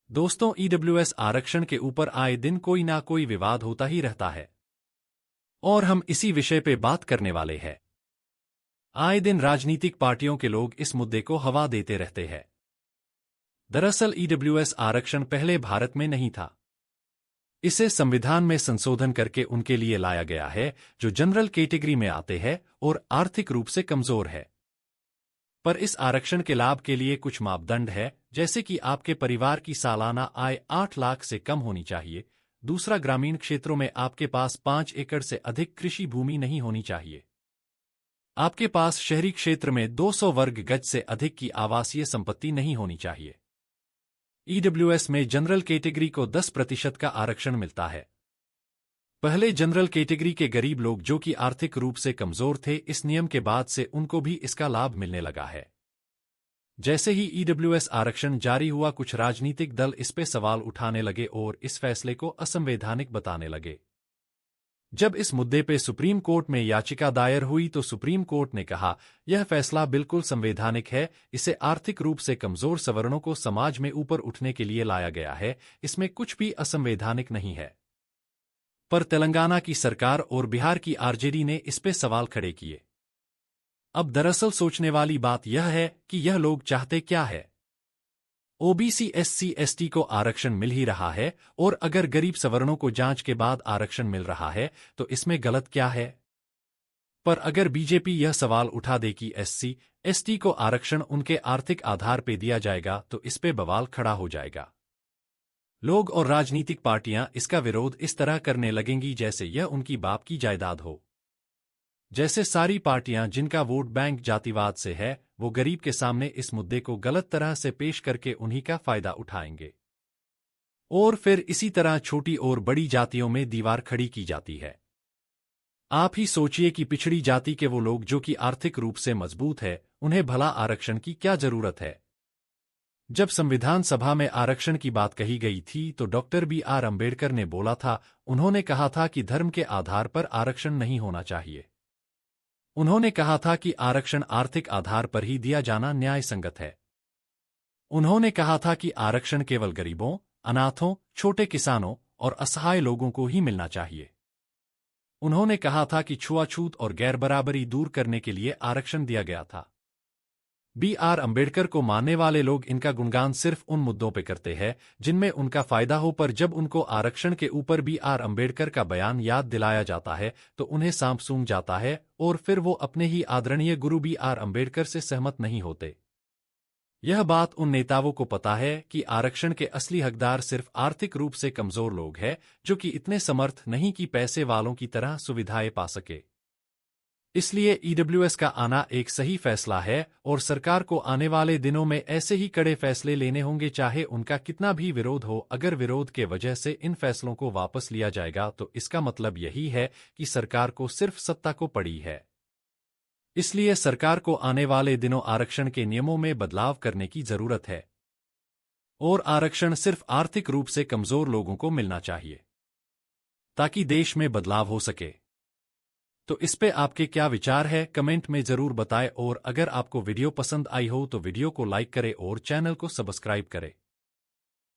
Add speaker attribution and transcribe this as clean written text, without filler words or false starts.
Speaker 1: दोस्तों, ईडब्ल्यूएस आरक्षण के ऊपर आए दिन कोई ना कोई विवाद होता ही रहता है और हम इसी विषय पे बात करने वाले हैं। आए दिन राजनीतिक पार्टियों के लोग इस मुद्दे को हवा देते रहते हैं। दरअसल ईडब्ल्यूएस आरक्षण पहले भारत में नहीं था। इसे संविधान में संशोधन करके उनके लिए लाया गया है जो जनरल कैटेगरी में आते हैं और आर्थिक रूप से कमजोर है। पर इस आरक्षण के लाभ के लिए कुछ मापदंड है, जैसे कि आपके परिवार की सालाना आय 8 लाख से कम होनी चाहिए। दूसरा, ग्रामीण क्षेत्रों में आपके पास 5 एकड़ से अधिक कृषि भूमि नहीं होनी चाहिए। आपके पास शहरी क्षेत्र में 200 वर्ग गज से अधिक की आवासीय संपत्ति नहीं होनी चाहिए। ईडब्ल्यूएस में जनरल कैटेगरी को 10% का आरक्षण मिलता है। पहले जनरल कैटेगरी के गरीब लोग जो कि आर्थिक रूप से कमजोर थे, इस नियम के बाद से उनको भी इसका लाभ मिलने लगा है। जैसे ही ईडब्ल्यूएस आरक्षण जारी हुआ, कुछ राजनीतिक दल इस पे सवाल उठाने लगे और इस फैसले को असंवैधानिक बताने लगे। जब इस मुद्दे पे सुप्रीम कोर्ट में याचिका दायर हुई तो सुप्रीम कोर्ट ने कहा, यह फैसला बिल्कुल संवैधानिक है। इसे आर्थिक रूप से कमजोर सवर्णों को समाज में ऊपर उठने के लिए लाया गया है। इसमें कुछ भी असंवैधानिक नहीं है। पर तेलंगाना की सरकार और बिहार की आरजेडी ने इस पे सवाल खड़े किए। अब दरअसल सोचने वाली बात यह है कि यह लोग चाहते क्या है। ओबीसी, एससी, एसटी को आरक्षण मिल ही रहा है और अगर गरीब सवर्णों को जांच के बाद आरक्षण मिल रहा है तो इसमें गलत क्या है। पर अगर बीजेपी यह सवाल उठा दे कि एससी, एसटी को आरक्षण उनके आर्थिक आधार पर दिया जाएगा तो इस पे बवाल खड़ा हो जाएगा। लोग और राजनीतिक पार्टियां इसका विरोध इस तरह करने लगेंगी जैसे यह उनकी बाप की जायदाद हो। जैसे सारी पार्टियां जिनका वोट बैंक जातिवाद से है, वो गरीब के सामने इस मुद्दे को गलत तरह से पेश करके उन्हीं का फायदा उठाएंगे और फिर इसी तरह छोटी और बड़ी जातियों में दीवार खड़ी की जाती है। आप ही सोचिए कि पिछड़ी जाति के वो लोग जो कि आर्थिक रूप से मजबूत है, उन्हें भला आरक्षण की क्या जरूरत है। जब संविधान सभा में आरक्षण की बात कही गई थी तो डॉक्टर BR अम्बेडकर ने बोला था, उन्होंने कहा था कि धर्म के आधार पर आरक्षण नहीं होना चाहिए। उन्होंने कहा था कि आरक्षण आर्थिक आधार पर ही दिया जाना न्याय संगत है। उन्होंने कहा था कि आरक्षण केवल गरीबों, अनाथों, छोटे किसानों और असहाय लोगों को ही मिलना चाहिए। उन्होंने कहा था कि छुआछूत और गैरबराबरी दूर करने के लिए आरक्षण दिया गया था। BR अम्बेडकर को मानने वाले लोग इनका गुणगान सिर्फ उन मुद्दों पे करते हैं जिनमें उनका फायदा हो, पर जब उनको आरक्षण के ऊपर BR अम्बेडकर का बयान याद दिलाया जाता है तो उन्हें सांप सूंघ जाता है और फिर वो अपने ही आदरणीय गुरु BR अम्बेडकर से सहमत नहीं होते। यह बात उन नेताओं को पता है कि आरक्षण के असली हकदार सिर्फ आर्थिक रूप से कमजोर लोग हैं जो कि इतने समर्थ नहीं कि पैसे वालों की तरह सुविधाएं पा सके। इसलिए ईडब्ल्यूएस का आना एक सही फैसला है और सरकार को आने वाले दिनों में ऐसे ही कड़े फैसले लेने होंगे, चाहे उनका कितना भी विरोध हो। अगर विरोध के वजह से इन फैसलों को वापस लिया जाएगा तो इसका मतलब यही है कि सरकार को सिर्फ सत्ता को पड़ी है। इसलिए सरकार को आने वाले दिनों आरक्षण के नियमों में बदलाव करने की जरूरत है और आरक्षण सिर्फ आर्थिक रूप से कमजोर लोगों को मिलना चाहिए ताकि देश में बदलाव हो सके। तो इस पे आपके क्या विचार है, कमेंट में जरूर बताएं और अगर आपको वीडियो पसंद आई हो तो वीडियो को लाइक करें और चैनल को सब्सक्राइब करें।